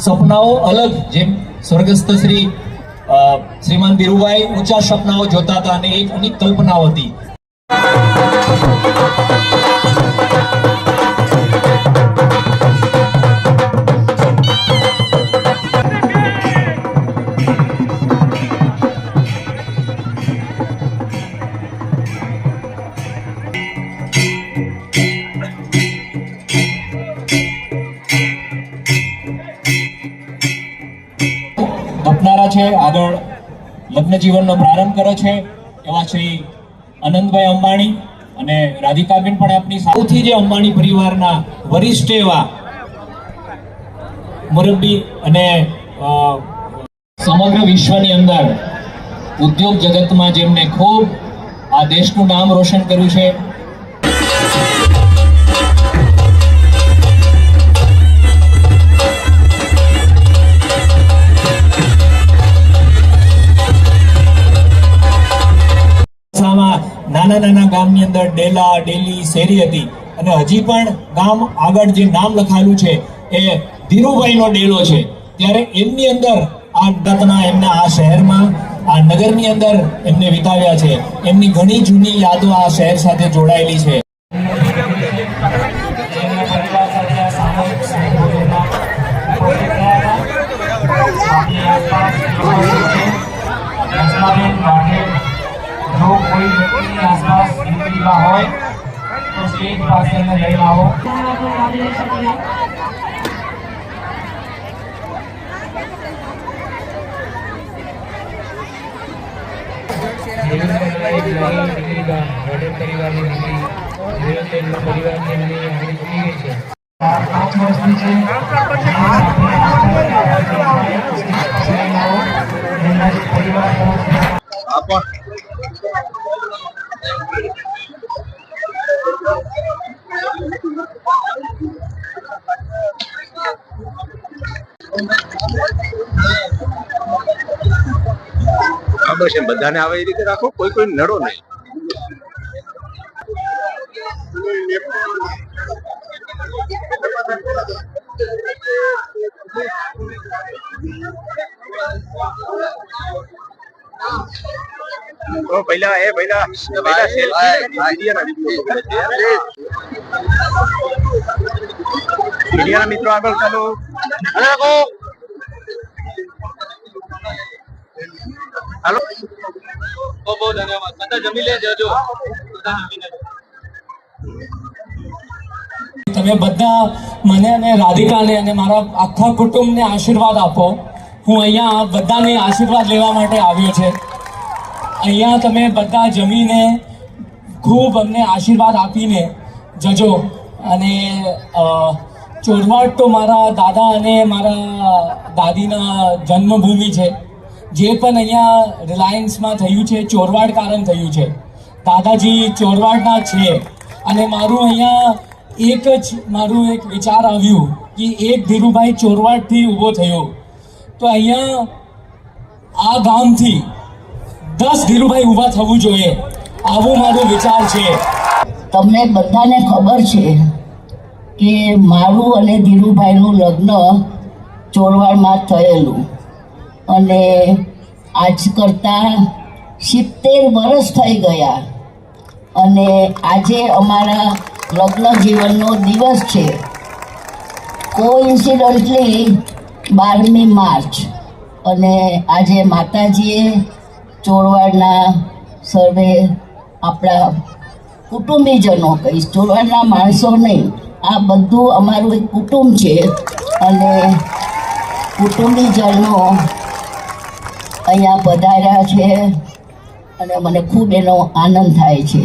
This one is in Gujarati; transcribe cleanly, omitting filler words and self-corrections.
સપનાઓ અલગ, જેમ સ્વર્ગસ્થ શ્રીમાન ધીરુભાઈ ઊંચા સપનાઓ જોતા હતા અને એક અનેક કલ્પનાઓ હતી. આપનારા છે, આગળ લગ્ન જીવનનો પ્રારંભ કર્યો છે એવા શ્રી આનંદભાઈ અંબાણી અને રાધિકાબેન પણ આપની સૌથી જે અંબાણી પરિવારના વરિષ્ઠ એવા મુરબ્બી અને સમગ્ર વિશ્વની અંદર ઉદ્યોગ જગતમાં જેમને ખૂબ આ દેશનું નામ રોશન કર્યું છે. નાના નાના ગામની અંદર ડેલા, ડેલી, શેરી હતી અને હજી પણ ગામ આગળ જે નામ લખાયેલું છે એ ધીરુભાઈનો ડેલો છે. ત્યારે એમની અંદર આ ગતના એમના આ શહેરમાં, આ નગરની અંદર એમને વિતાવ્યા છે. એમની ઘણી જૂની યાદો આ શહેર સાથે જોડાયેલી છે. जो कोई व्यक्ति आसपास निकली का हो तो स्टेज पास में ले आओ. બસ એમ બધાને આવે એ રીતે રાખો, કોઈ કોઈ નડો નહીં. તો પહેલા મીડિયાના મિત્રો આગળ ચાલો. હાલો, બહુ ધન્યવાદ. બધા જમી લેજો. તમે બધા મને અને રાધિકાને અને મારા આખા કુટુંબને આશીર્વાદ આપો. હું અહીંયા બધાને આશીર્વાદ લેવા માટે આવ્યો છે. અહીંયા તમે બધા જમીને ખૂબ અમને આશીર્વાદ આપીને જજો. અને ચોરવાડ તો મારા દાદા અને મારા દાદીના જન્મભૂમિ છે. જે પણ અહીંયા રિલાયન્સમાં થયું છે ચોરવાડ કારણ થયું છે. દાદાજી ચોરવાડના છે અને મારું અહીંયા મારું એક વિચાર આવ્યું કે એક ધીરુભાઈ ચોરવાડથી ઊભો થયો તો અહીંયા આ ગામથી 10 ધીરુભાઈ ઊભા થવું જોઈએ, આવો મારો વિચાર છે. તમને બધાને ખબર છે કે મારું અને ધીરુભાઈનું લગ્ન ચોરવાડમાં થયેલું અને આજ કરતાં 70 વર્ષ થઈ ગયા અને આજે અમારા લગ્ન જીવનનો દિવસ છે. કોઇન્સિડન્ટલી 12મી માર્ચ અને આજે માતાજીએ ચોરવાડના સર્વે આપણા કુટુંબીજનો કહીશ, ચોરવાડના માણસો નહીં, આ બધું અમારું એક કુટુંબ છે અને કુટુંબીજનો અહીંયા પધાર્યા છે અને મને ખૂબ એનો આનંદ થાય છે.